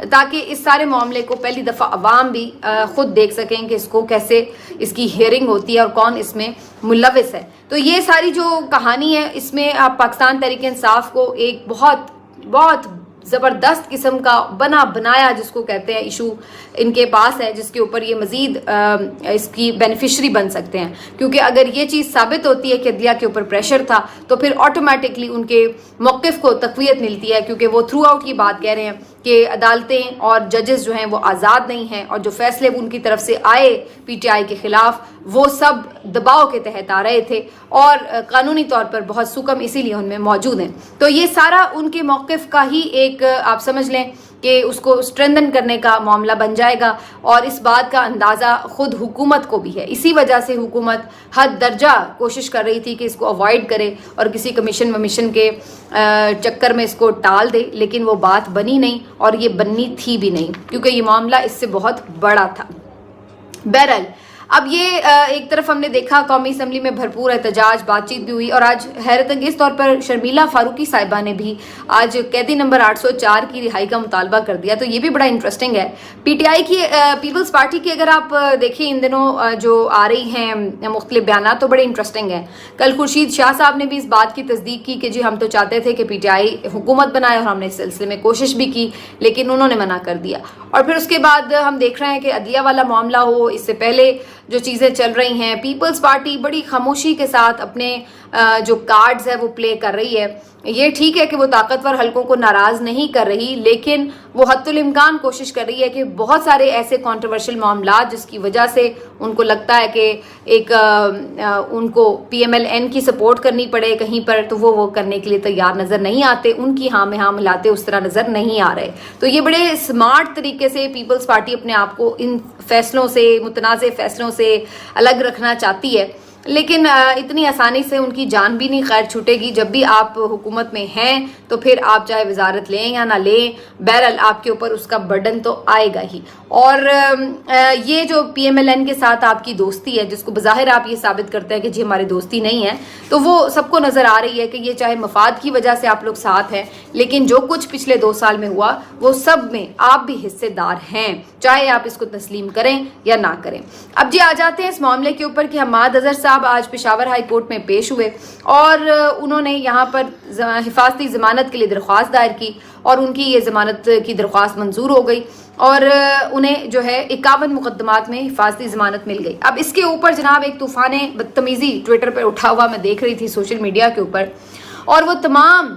تاکہ اس سارے معاملے کو پہلی دفعہ عوام بھی خود دیکھ سکیں کہ اس کو کیسے اس کی ہیئرنگ ہوتی ہے اور کون اس میں ملوث ہے. تو یہ ساری جو کہانی ہے اس میں آپ پاکستان تحریک انصاف کو ایک بہت بہت زبردست قسم کا بنایا جس کو کہتے ہیں ایشو ان کے پاس ہے، جس کے اوپر یہ مزید اس کی بینیفیشری بن سکتے ہیں. کیونکہ اگر یہ چیز ثابت ہوتی ہے کہ عدلیہ کے اوپر پریشر تھا تو پھر آٹومیٹکلی ان کے موقف کو تقویت ملتی ہے، کیونکہ وہ تھرو آؤٹ کی بات کہہ رہے ہیں کہ عدالتیں اور ججز جو ہیں وہ آزاد نہیں ہیں، اور جو فیصلے ان کی طرف سے آئے پی ٹی آئی کے خلاف وہ سب دباؤ کے تحت آ رہے تھے اور قانونی طور پر بہت سکم اسی لیے ان میں موجود ہیں. تو یہ سارا ان کے موقف کا ہی ایک آپ سمجھ لیں کہ اس کو اسٹرینتھن کرنے کا معاملہ بن جائے گا، اور اس بات کا اندازہ خود حکومت کو بھی ہے. اسی وجہ سے حکومت حد درجہ کوشش کر رہی تھی کہ اس کو اوائڈ کرے اور کسی کمیشن کے چکر میں اس کو ٹال دے، لیکن وہ بات بنی نہیں اور یہ بننی تھی بھی نہیں، کیونکہ یہ معاملہ اس سے بہت بڑا تھا. بہرحال اب یہ ایک طرف ہم نے دیکھا قومی اسمبلی میں بھرپور احتجاج، بات چیت بھی ہوئی، اور آج حیرت انگیز طور پر شرمیلہ فاروقی صاحبہ نے بھی آج قیدی نمبر 804 کی رہائی کا مطالبہ کر دیا. تو یہ بھی بڑا انٹرسٹنگ ہے. پی ٹی آئی کی پیپلز پارٹی کی اگر آپ دیکھیں ان دنوں جو آ رہی ہیں مختلف بیانات تو بڑے انٹرسٹنگ ہیں. کل خورشید شاہ صاحب نے بھی اس بات کی تصدیق کی کہ جی ہم تو چاہتے تھے کہ پی ٹی آئی حکومت بنائے، اور ہم نے اس سلسلے میں کوشش بھی کی لیکن انہوں نے منع کر دیا. اور پھر اس کے بعد ہم دیکھ رہے ہیں کہ عدلیہ والا معاملہ ہو، اس سے پہلے جو چیزیں چل رہی ہیں، پیپلز پارٹی بڑی خاموشی کے ساتھ اپنے جو کارڈز ہے وہ پلے کر رہی ہے. یہ ٹھیک ہے کہ وہ طاقتور حلقوں کو ناراض نہیں کر رہی، لیکن وہ حتی الامکان کوشش کر رہی ہے کہ بہت سارے ایسے کنٹروورشل معاملات جس کی وجہ سے ان کو لگتا ہے کہ ایک ان کو پی ایم ایل این کی سپورٹ کرنی پڑے کہیں پر، تو وہ کرنے کے لیے تیار نظر نہیں آتے، ان کی ہاں میں ہاں ملاتے اس طرح نظر نہیں آ رہے. تو یہ بڑے اسمارٹ طریقے سے پیپلز پارٹی اپنے آپ کو ان فیصلوں سے، متنازع فیصلوں سے الگ رکھنا چاہتی ہے، لیکن اتنی آسانی سے ان کی جان بھی نہیں خیر چھوٹے گی. جب بھی آپ حکومت میں ہیں تو پھر آپ چاہے وزارت لیں یا نہ لیں، بہرحال آپ کے اوپر اس کا برڈن تو آئے گا ہی. اور یہ جو پی ایم ایل این کے ساتھ آپ کی دوستی ہے، جس کو بظاہر آپ یہ ثابت کرتے ہیں کہ جی ہماری دوستی نہیں ہے، تو وہ سب کو نظر آ رہی ہے کہ یہ چاہے مفاد کی وجہ سے آپ لوگ ساتھ ہیں، لیکن جو کچھ پچھلے 2 سال میں ہوا وہ سب میں آپ بھی حصے دار ہیں، چاہے آپ اس کو تسلیم کریں یا نہ کریں. اب جی آ جاتے ہیں اس معاملے کے اوپر کہ حماد اظہر صاحب آج پشاور ہائی کورٹ میں پیش ہوئے اور انہوں نے یہاں پر حفاظتی ضمانت کے لیے درخواست دائر کی، اور ان کی یہ ضمانت کی درخواست منظور ہو گئی اور انہیں جو ہے 51 مقدمات میں حفاظتی ضمانت مل گئی. اب اس کے اوپر جناب ایک طوفان بدتمیزی ٹویٹر پہ اٹھا ہوا میں دیکھ رہی تھی سوشل میڈیا کے اوپر، اور وہ تمام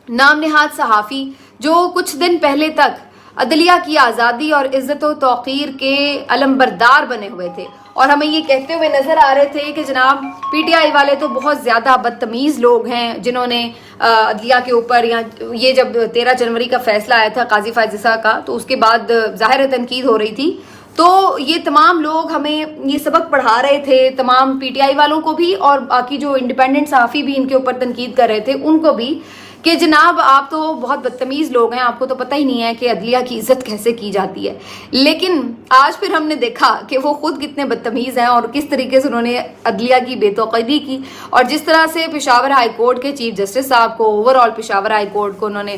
نام نہاد صحافی جو کچھ دن پہلے تک عدلیہ کی آزادی اور عزت و توقیر کے علمبردار بنے ہوئے تھے اور ہمیں یہ کہتے ہوئے نظر آ رہے تھے کہ جناب پی ٹی آئی والے تو بہت زیادہ بدتمیز لوگ ہیں جنہوں نے عدلیہ کے اوپر، یا یہ جب 13 جنوری کا فیصلہ آیا تھا قاضی فائز عیسیٰ کا تو اس کے بعد ظاہر تنقید ہو رہی تھی، تو یہ تمام لوگ ہمیں یہ سبق پڑھا رہے تھے، تمام پی ٹی آئی والوں کو بھی اور باقی جو انڈیپینڈنٹ صحافی بھی ان کے اوپر تنقید کر رہے تھے ان کو بھی، کہ جناب آپ تو بہت بدتمیز لوگ ہیں، آپ کو تو پتہ ہی نہیں ہے کہ عدلیہ کی عزت کیسے کی جاتی ہے. لیکن آج پھر ہم نے دیکھا کہ وہ خود کتنے بدتمیز ہیں اور کس طریقے سے انہوں نے عدلیہ کی بے توقیری کی، اور جس طرح سے پشاور ہائی کورٹ کے چیف جسٹس صاحب کو، over all Peshawar high court کو انہوں نے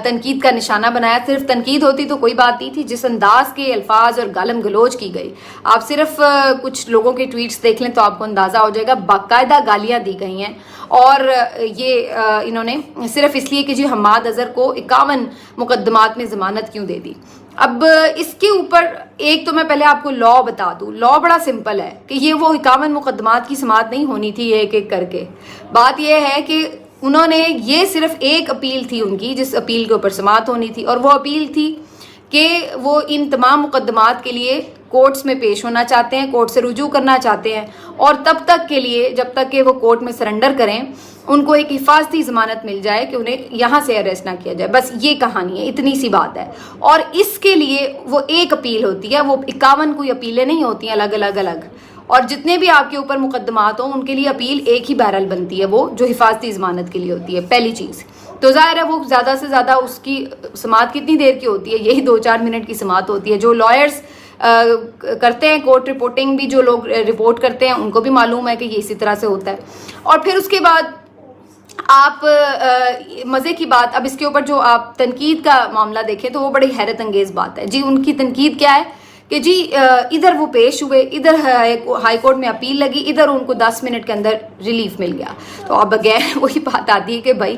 تنقید کا نشانہ بنایا. صرف تنقید ہوتی تو کوئی بات نہیں تھی، جس انداز کے الفاظ اور گالم گلوچ کی گئی، آپ صرف کچھ لوگوں کے ٹویٹس دیکھ لیں تو آپ کو اندازہ ہو جائے گا، باقاعدہ گالیاں دی گئی ہیں. اور یہ انہوں نے صرف اس لیے کہ جی حماد اظہر کو 51 مقدمات میں ضمانت کیوں دے دی. اب اس کے اوپر ایک تو میں پہلے آپ کو لا بتا دوں، لا بڑا سمپل ہے کہ یہ وہ 51 مقدمات کی سماعت نہیں ہونی تھی ایک ایک کر کے. بات یہ ہے کہ انہوں نے یہ صرف ایک اپیل تھی ان کی جس اپیل کے اوپر سماعت ہونی تھی، اور وہ اپیل تھی کہ وہ ان تمام مقدمات کے لیے کورٹس میں پیش ہونا چاہتے ہیں، کورٹ سے رجوع کرنا چاہتے ہیں، اور تب تک کے لیے جب تک کہ وہ کورٹ میں سرنڈر کریں ان کو ایک حفاظتی ضمانت مل جائے کہ انہیں یہاں سے اریسٹ نہ کیا جائے. بس یہ کہانی ہے، اتنی سی بات ہے. اور اس کے لیے وہ ایک اپیل ہوتی ہے، وہ 51 کوئی اپیلیں نہیں ہوتی ہیں الگ الگ، اور جتنے بھی آپ کے اوپر مقدمات ہوں ان کے لیے اپیل ایک ہی بہرحال بنتی ہے، وہ جو حفاظتی ضمانت کے لیے ہوتی ہے. پہلی چیز تو ظاہر ہے وہ زیادہ سے زیادہ اس کی سماعت کتنی دیر کی ہوتی ہے، یہی 2-4 منٹ کی سماعت ہوتی ہے. جو لائرز کرتے ہیں کورٹ رپورٹنگ بھی، جو لوگ رپورٹ کرتے ہیں ان کو بھی معلوم ہے کہ یہ اسی طرح سے ہوتا ہے. اور پھر اس کے بعد آپ مزے کی بات، اب اس کے اوپر جو آپ تنقید کا معاملہ دیکھیں تو وہ بڑی حیرت انگیز بات ہے جی. ان کی تنقید کیا ہے کہ جی ادھر وہ پیش ہوئے، ادھر ہائی کورٹ میں اپیل لگی، ادھر ان کو 10 منٹ کے اندر ریلیف مل گیا. تو اب اگین وہی بات آتی ہے کہ بھائی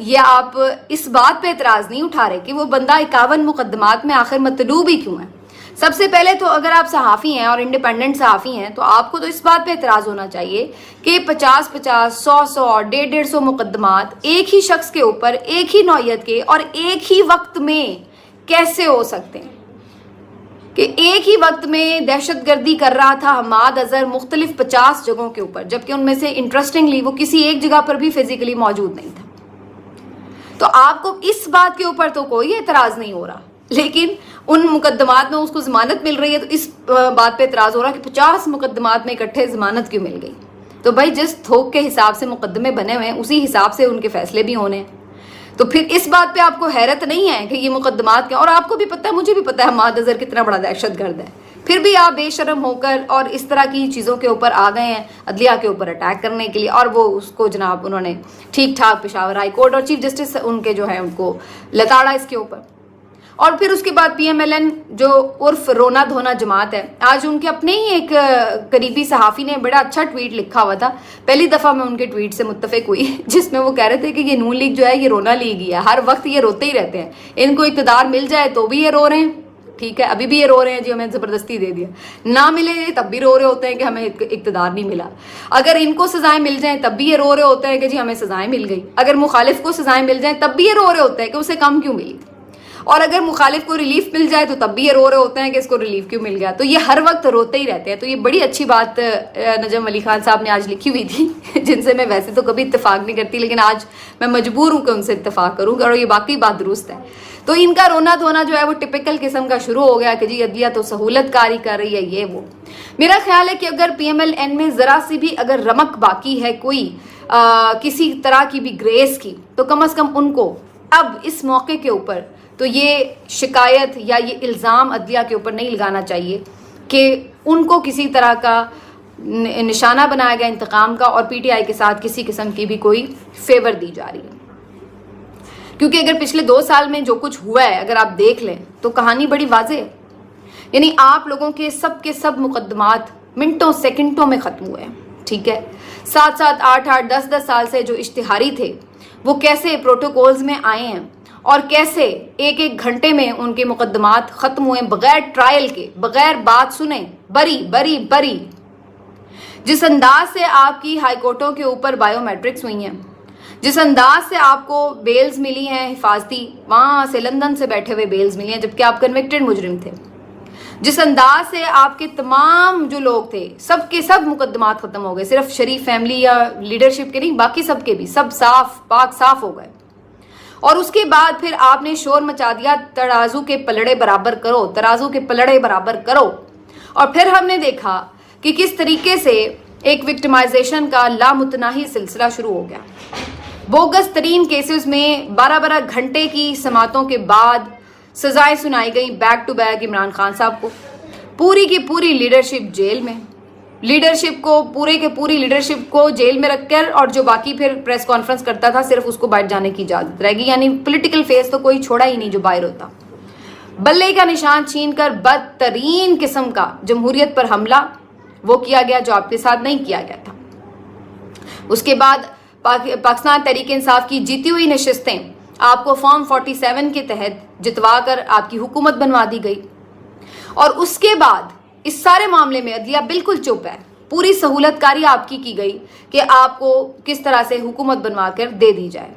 یہ آپ اس بات پہ اعتراض نہیں اٹھا رہے کہ وہ بندہ 51 مقدمات میں آخر مطلوب ہی کیوں ہے. سب سے پہلے تو اگر آپ صحافی ہیں اور انڈیپینڈنٹ صحافی ہیں تو آپ کو تو اس بات پہ اعتراض ہونا چاہیے کہ 50-50 100-100 150-150 مقدمات ایک ہی شخص کے اوپر ایک ہی نوعیت کے اور ایک ہی وقت میں کیسے ہو سکتے ہیں. کہ ایک ہی وقت میں دہشت گردی کر رہا تھا حماد اظہر مختلف 50 جگہوں کے اوپر، جبکہ ان میں سے انٹرسٹنگلی وہ کسی ایک جگہ پر بھی فزیکلی موجود نہیں تھا. تو آپ کو اس بات کے اوپر تو کوئی اعتراض نہیں ہو رہا، لیکن ان مقدمات میں اس کو ضمانت مل رہی ہے تو اس بات پہ اعتراض ہو رہا ہے کہ 50 مقدمات میں اکٹھے ضمانت کیوں مل گئی. تو بھائی جس تھوک کے حساب سے مقدمے بنے ہوئے ہیں اسی حساب سے ان کے فیصلے بھی ہونے ہیں. تو پھر اس بات پہ آپ کو حیرت نہیں ہے کہ یہ مقدمات کیا، اور آپ کو بھی پتہ ہے، مجھے بھی پتہ ہے حماد اظہر کتنا بڑا دہشت گرد ہے، پھر بھی آپ بے شرم ہو کر اور اس طرح کی چیزوں کے اوپر آ گئے ہیں عدلیہ کے اوپر اٹیک کرنے کے لیے. اور وہ اس کو جناب انہوں نے ٹھیک ٹھاک پشاور ہائی کورٹ اور چیف جسٹس ان کے جو ہے ان کو لتاڑا اس کے اوپر. اور پھر اس کے بعد پی ایم ایل این جو عرف رونا دھونا جماعت ہے، آج ان کے اپنے ہی ایک قریبی صحافی نے بڑا اچھا ٹویٹ لکھا ہوا تھا. پہلی دفعہ میں ان کے ٹویٹ سے متفق ہوئی جس میں وہ کہہ رہے تھے کہ یہ نون لیگ جو ہے یہ رونا لیگ ہی ہے، ہر وقت یہ روتے ہی رہتے ہیں، ان کو اقتدار مل جائے تو بھی یہ رو رہے ہیں، ٹھیک ہے ابھی بھی یہ رو رہے ہیں جی ہمیں زبردستی دے دیا، نہ ملے تب بھی رو رہے ہوتے ہیں کہ ہمیں اقتدار نہیں ملا، اگر ان کو سزائیں مل جائیں تب بھی یہ رو رہے ہوتے ہیں کہ جی ہمیں سزائیں مل گئی، اگر مخالف کو سزائیں مل جائیں تب بھی یہ رو رہے ہوتے ہیں کہ اسے کم کیوں ملی، اور اگر مخالف کو ریلیف مل جائے تو تب بھی یہ رو رہے ہوتے ہیں کہ اس کو ریلیف کیوں مل گیا. تو یہ ہر وقت روتے ہی رہتے ہیں. تو یہ بڑی اچھی بات نجم علی خان صاحب نے آج لکھی ہوئی تھی جن سے میں ویسے تو کبھی اتفاق نہیں کرتی، لیکن آج میں مجبور ہوں کہ ان سے اتفاق کروں اور یہ باقی بات درست ہے. تو ان کا رونا دھونا جو ہے وہ ٹپیکل قسم کا شروع ہو گیا کہ جی عدلیہ تو سہولت کاری کر رہی ہے یہ وہ. میرا خیال ہے کہ اگر پی ایم ایل این میں ذرا سی بھی اگر رمق باقی ہے کوئی کسی طرح کی بھی گریس کی، تو کم از کم ان کو اب اس موقع کے اوپر تو یہ شکایت یا یہ الزام عدلیہ کے اوپر نہیں لگانا چاہیے کہ ان کو کسی طرح کا نشانہ بنایا گیا انتقام کا اور پی ٹی آئی کے ساتھ کسی قسم کی بھی کوئی فیور دی جا رہی ہے. کیونکہ اگر پچھلے 2 سال میں جو کچھ ہوا ہے اگر آپ دیکھ لیں تو کہانی بڑی واضح ہے. یعنی آپ لوگوں کے سب مقدمات منٹوں سیکنڈوں میں ختم ہوئے ہیں، ٹھیک ہے. 7-7 8-8 10-10 سال سے جو اشتہاری تھے وہ کیسے پروٹوکولز میں آئے ہیں اور کیسے ایک گھنٹے میں ان کے مقدمات ختم ہوئے بغیر ٹرائل کے، بغیر بات سنے، بری. جس انداز سے آپ کی ہائی کورٹوں کے اوپر بائیو میٹرکس ہوئی ہیں، جس انداز سے آپ کو بیلز ملی ہیں حفاظتی، وہاں سے لندن سے بیٹھے ہوئے بیلز ملی ہیں جبکہ آپ کنوکٹڈ مجرم تھے، جس انداز سے آپ کے تمام جو لوگ تھے سب کے سب مقدمات ختم ہو گئے، صرف شریف فیملی یا لیڈرشپ کے نہیں باقی سب کے بھی سب صاف ہو گئے. اور اس کے بعد پھر آپ نے شور مچا دیا ترازو کے پلڑے برابر کرو. اور پھر ہم نے دیکھا کہ کس طریقے سے ایک وکٹمائزیشن کا لامتناہی سلسلہ شروع ہو گیا. بوگس ترین کیسز میں 12 گھنٹے کی سماعتوں کے بعد سزائیں سنائی گئی back to back Imran Khan صاحب کو. پوری کی پوری لیڈرشپ جیل میں، پوری لیڈرشپ کو جیل میں رکھ کر، اور جو باقی پھر پریس کانفرنس کرتا تھا صرف اس کو باہر جانے کی اجازت رہے گی. یعنی پولیٹیکل فیس تو کوئی چھوڑا ہی نہیں جو باہر ہوتا. بلے کا نشان چھین کر بدترین قسم کا جمہوریت پر حملہ وہ کیا گیا جو آپ کے ساتھ نہیں کیا گیا تھا. اس کے بعد پاکستان تحریک انصاف کی جیتی ہوئی نشستیں آپ کو فارم 47 کے تحت جتوا کر آپ کی حکومت بنوا دی گئی. اور اس کے بعد اس سارے معاملے میں عدلیہ بالکل چپ ہے. پوری سہولت کاری آپ کی گئی کہ آپ کو کس طرح سے حکومت بنوا کر دے دی جائے.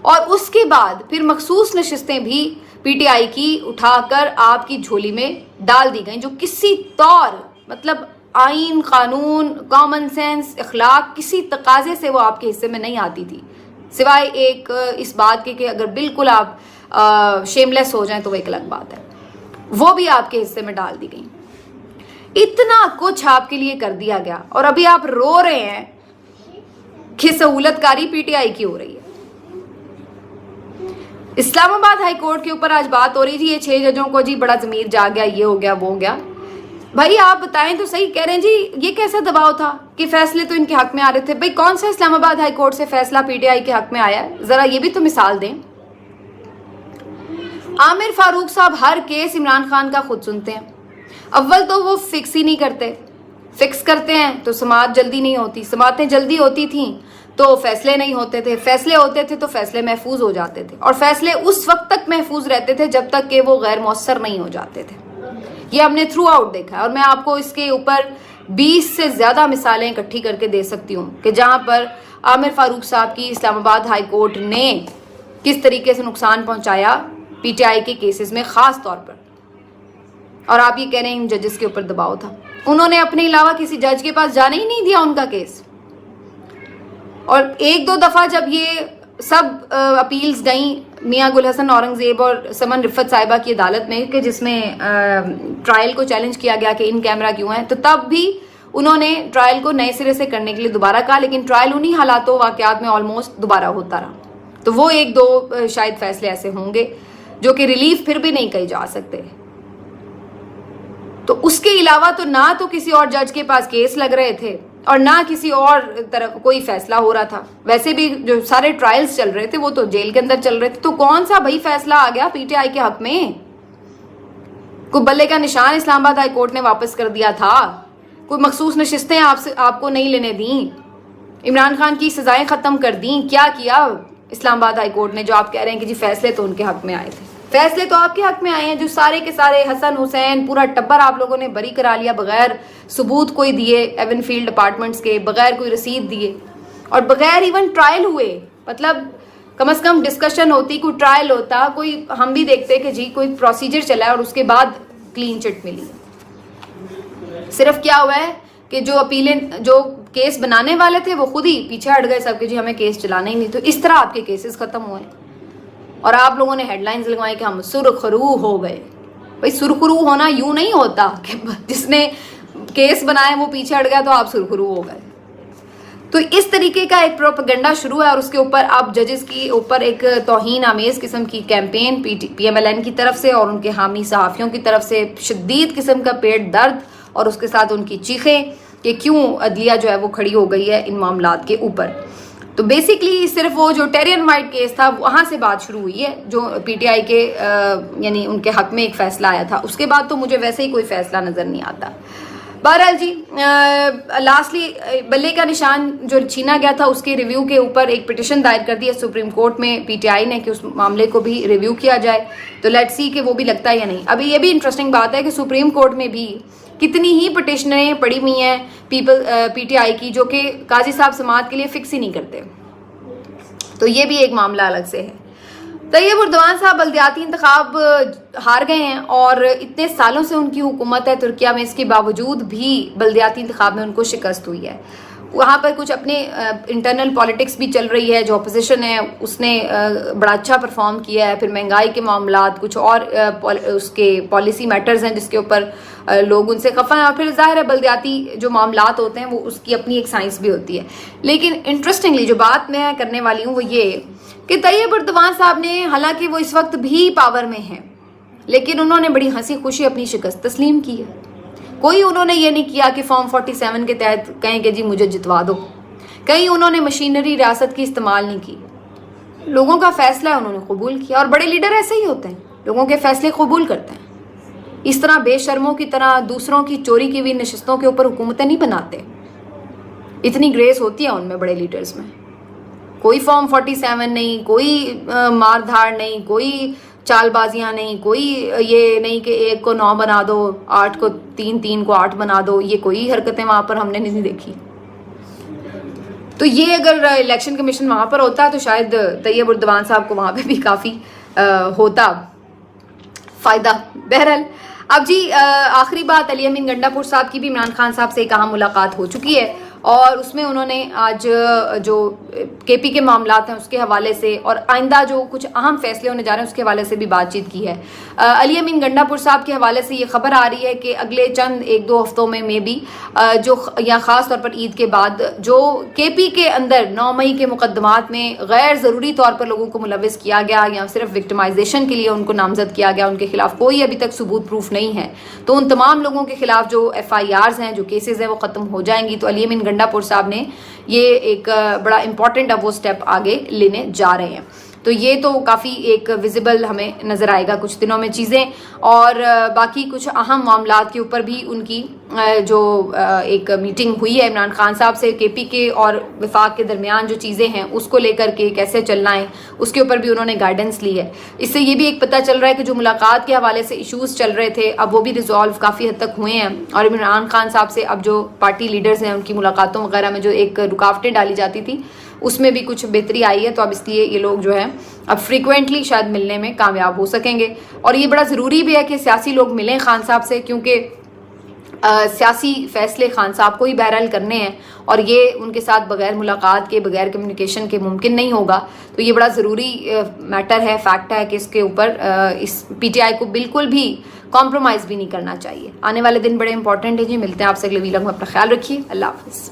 اور اس کے بعد پھر مخصوص نشستیں بھی پی ٹی آئی کی اٹھا کر آپ کی جھولی میں ڈال دی گئیں جو کسی طور مطلب آئین، قانون، کامن سینس، اخلاق کسی تقاضے سے وہ آپ کے حصے میں نہیں آتی تھی، سوائے ایک اس بات کے کہ اگر بالکل آپ شیم لیس ہو جائیں تو وہ ایک الگ بات ہے، وہ بھی آپ کے حصے میں ڈال دی گئی. اتنا کچھ آپ کے لیے کر دیا گیا اور ابھی آپ رو رہے ہیں کہ سہولت کاری پی ٹی آئی کی ہو رہی ہے. اسلام آباد ہائی کورٹ کے اوپر آج بات ہو رہی تھی، یہ 6 ججوں کو جی بڑا ضمیر جا گیا، یہ ہو گیا وہ ہو گیا. بھائی آپ بتائیں تو صحیح، کہہ رہے ہیں جی یہ کیسا دباؤ تھا کہ فیصلے تو ان کے حق میں آ رہے تھے. بھائی کون سا اسلام آباد ہائی کورٹ سے فیصلہ پی ٹی آئی کے حق میں آیا ہے؟ ذرا یہ بھی تو مثال دیں. عامر فاروق صاحب ہر کیس عمران خان کا خود سنتے ہیں. اول تو وہ فکس ہی نہیں کرتے، فکس کرتے ہیں تو سماعت جلدی نہیں ہوتی، سماعتیں جلدی ہوتی تھیں تو فیصلے نہیں ہوتے تھے، فیصلے ہوتے تھے تو فیصلے محفوظ ہو جاتے تھے، اور فیصلے اس وقت تک محفوظ رہتے تھے جب تک کہ وہ غیر مؤثر نہیں ہو جاتے تھے. یہ ہم نے تھرو آؤٹ دیکھا ہے، اور میں آپ کو اس کے اوپر 20 سے زیادہ مثالیں اکٹھی کر کے دے سکتی ہوں کہ جہاں پر عامر فاروق صاحب کی اسلام آباد ہائی کورٹ نے کس طریقے سے نقصان پہنچایا پی ٹی آئی کے کیسز میں خاص طور پر. اور آپ یہ کہہ رہے ہیں ان ججز کے اوپر دباؤ تھا. انہوں نے اپنے علاوہ کسی جج کے پاس جانے ہی نہیں دیا ان کا کیس. اور ایک دو دفعہ جب یہ سب اپیلز گئیں میاں گل حسن اورنگزیب اور سمن رفت صاحبہ کی عدالت میں کہ جس میں ٹرائل کو چیلنج کیا گیا کہ ان کیمرہ کیوں ہیں، تو تب بھی انہوں نے ٹرائل کو نئے سرے سے کرنے کے لیے دوبارہ کہا، لیکن ٹرائل انہی حالات و واقعات میں آلموسٹ دوبارہ ہوتا رہا. تو وہ ایک دو شاید فیصلے ایسے ہوں گے جو کہ ریلیف پھر بھی نہیں کہے جا سکتے. تو اس کے علاوہ تو نہ تو کسی اور جج کے پاس کیس لگ رہے تھے اور نہ کسی اور طرف کوئی فیصلہ ہو رہا تھا. ویسے بھی جو سارے ٹرائلز چل رہے تھے وہ تو جیل کے اندر چل رہے تھے. تو کون سا بھائی فیصلہ آ گیا پی ٹی آئی کے حق میں؟ کوئی بلے کا نشان اسلام آباد ہائی کورٹ نے واپس کر دیا تھا؟ کوئی مخصوص نشستیں آپ کو نہیں لینے دیں؟ عمران خان کی سزائیں ختم کر دیں؟ کیا کیا اسلام آباد ہائی کورٹ نے جو آپ کہہ رہے ہیں کہ جی فیصلے تو ان کے حق میں آئے تھے؟ فیصلے تو آپ کے حق میں آئے ہیں جو سارے کے سارے حسن حسین پورا ٹبر آپ لوگوں نے بری کرا لیا بغیر ثبوت کوئی دیے، ایون فیلڈ اپارٹمنٹس کے، بغیر کوئی رسید دیے اور بغیر ایون ٹرائل ہوئے. مطلب کم از کم ڈسکشن ہوتی، کوئی ٹرائل ہوتا، کوئی ہم بھی دیکھتے کہ جی کوئی پروسیجر چلا ہے اور اس کے بعد کلین چٹ ملی. صرف کیا ہوا ہے کہ جو کیس بنانے والے تھے وہ خود ہی پیچھے ہٹ گئے سب کہ جی ہمیں کیس چلانا ہی نہیں. تو اس طرح آپ کے کیسز ختم ہوئے اور آپ لوگوں نے ہیڈ لائنز لگوائی کہ ہم سرخرو ہو گئے. بھائی سرخرو ہونا یوں نہیں ہوتا کہ جس نے کیس بنائے وہ پیچھے ہٹ گیا تو آپ سرخرو ہو گئے. تو اس طریقے کا ایک پروپیگنڈا شروع ہے اور اس کے اوپر آپ ججز کی اوپر ایک توہین آمیز قسم کی campaign P M L N کی طرف سے اور ان کے حامی صحافیوں کی طرف سے شدید قسم کا پیٹ درد اور اس کے ساتھ ان کی چیخیں کہ کیوں عدلیہ جو ہے وہ کھڑی ہو گئی ہے ان معاملات کے اوپر. تو بیسکلی صرف وہ جو ٹیرین وائٹ کیس تھا وہاں سے بات شروع ہوئی ہے جو پی ٹی آئی کے یعنی ان کے حق میں ایک فیصلہ آیا تھا. اس کے بعد تو مجھے ویسے ہی کوئی فیصلہ نظر نہیں آتا. بہرحال جی لاسٹلی بلے کا نشان جو چھینا گیا تھا اس کے ریویو کے اوپر ایک پٹیشن دائر کر دی ہے سپریم کورٹ میں پی ٹی آئی نے کہ اس معاملے کو بھی ریویو کیا جائے. تو لیٹ سی کہ وہ بھی لگتا ہے یا نہیں. ابھی یہ بھی انٹرسٹنگ بات ہے کہ سپریم کورٹ میں بھی کتنی ہی پٹیشنیں پڑی ہوئی ہیں پی ٹی آئی کی جو کہ قاضی صاحب سماعت کے لیے فکس ہی نہیں کرتے. تو یہ بھی ایک معاملہ الگ سے ہے. طیب اردوان صاحب بلدیاتی انتخاب ہار گئے ہیں اور اتنے سالوں سے ان کی حکومت ہے ترکیہ میں، اس کے باوجود بھی بلدیاتی انتخاب میں ان کو شکست ہوئی ہے. وہاں پر کچھ اپنے انٹرنل پالیٹکس بھی چل رہی ہے. جو اپوزیشن ہے اس نے بڑا اچھا پرفارم کیا ہے. پھر مہنگائی کے معاملات، کچھ اور اس کے پالیسی میٹرز ہیں جس کے اوپر لوگ ان سے خفا ہیں. اور پھر ظاہر ہے بلدیاتی جو معاملات ہوتے ہیں وہ اس کی اپنی ایک سائنس بھی ہوتی ہے. لیکن انٹرسٹنگلی جو بات میں کرنے والی ہوں وہ یہ کہ طیب اردوان صاحب نے، حالانکہ وہ اس وقت بھی پاور میں ہیں، لیکن انہوں نے بڑی ہنسی خوشی اپنی شکست تسلیم کی ہے. کوئی انہوں نے یہ نہیں کیا کہ فارم 47 کے تحت کہیں کہ جی مجھے جتوا دو. کہیں انہوں نے مشینری ریاست کی استعمال نہیں کی. لوگوں کا فیصلہ ہے انہوں نے قبول کیا. اور بڑے لیڈر ایسے ہی ہوتے ہیں، لوگوں کے فیصلے قبول کرتے ہیں. اس طرح بے شرموں کی طرح دوسروں کی چوری کی ہوئی نشستوں کے اوپر حکومتیں نہیں بناتے. اتنی گریس ہوتی ہے ان میں بڑے لیڈرز میں. کوئی فارم 47 نہیں، کوئی مار دھاڑ نہیں، کوئی چال بازیاں نہیں، کوئی یہ نہیں کہ 1 کو 9 بنا دو، 8 کو 3، 3 کو 8 بنا دو. یہ کوئی حرکتیں وہاں پر ہم نے نہیں دیکھی. تو یہ اگر الیکشن کمیشن وہاں پر ہوتا تو شاید طیب اردوان صاحب کو وہاں پہ بھی کافی ہوتا فائدہ. بہرحال اب جی آخری بات، علی امین گنڈا پور صاحب کی بھی عمران خان صاحب سے کہاں ملاقات ہو چکی ہے اور اس میں انہوں نے آج جو کے پی کے معاملات ہیں اس کے حوالے سے اور آئندہ جو کچھ اہم فیصلے ہونے جا رہے ہیں اس کے حوالے سے بھی بات چیت کی ہے. علی امین گنڈا پور صاحب کے حوالے سے یہ خبر آ رہی ہے کہ اگلے چند 1-2 ہفتوں میں بھی جو یا خاص طور پر عید کے بعد جو کے پی کے اندر 9 مئی کے مقدمات میں غیر ضروری طور پر لوگوں کو ملوث کیا گیا یا صرف وکٹمائزیشن کے لیے ان کو نامزد کیا گیا، ان کے خلاف کوئی ابھی تک ثبوت پروف نہیں ہے، تو ان تمام لوگوں کے خلاف جو FIRs ہیں، جو کیسز ہیں، وہ ختم ہو جائیں گی. تو علی امین گنڈا پور صاحب نے یہ ایک بڑا امپورٹنٹ اب وہ سٹیپ آگے لینے جا رہے ہیں. تو یہ تو کافی ایک ویزیبل ہمیں نظر آئے گا کچھ دنوں میں چیزیں. اور باقی کچھ اہم معاملات کے اوپر بھی ان کی جو ایک میٹنگ ہوئی ہے عمران خان صاحب سے، کے پی کے اور وفاق کے درمیان جو چیزیں ہیں اس کو لے کر کے کیسے چلنا ہے اس کے اوپر بھی انہوں نے گائیڈنس لی ہے. اس سے یہ بھی ایک پتہ چل رہا ہے کہ جو ملاقات کے حوالے سے ایشوز چل رہے تھے اب وہ بھی ریزالو کافی حد تک ہوئے ہیں، اور عمران خان صاحب سے اب جو پارٹی لیڈرز ہیں ان کی ملاقاتوں وغیرہ میں جو ایک رکاوٹیں ڈالی جاتی تھی اس میں بھی کچھ بہتری آئی ہے. تو اب اس لیے یہ لوگ جو ہیں اب فریکوینٹلی شاید ملنے میں کامیاب ہو سکیں گے. اور یہ بڑا ضروری بھی ہے کہ سیاسی لوگ ملیں خان صاحب سے، کیونکہ سیاسی فیصلے خان صاحب کو ہی بہرحال کرنے ہیں اور یہ ان کے ساتھ بغیر ملاقات کے، بغیر کمیونیکیشن کے ممکن نہیں ہوگا. تو یہ بڑا ضروری میٹر ہے، فیکٹ ہے کہ اس کے اوپر اس PTI کو بالکل بھی کمپرومائز بھی نہیں کرنا چاہیے. آنے والے دن بڑے امپورٹنٹ ہیں جی. ملتے ہیں آپ سے اگلے ویلاگ میں. اپنا خیال رکھیے. اللہ حافظ.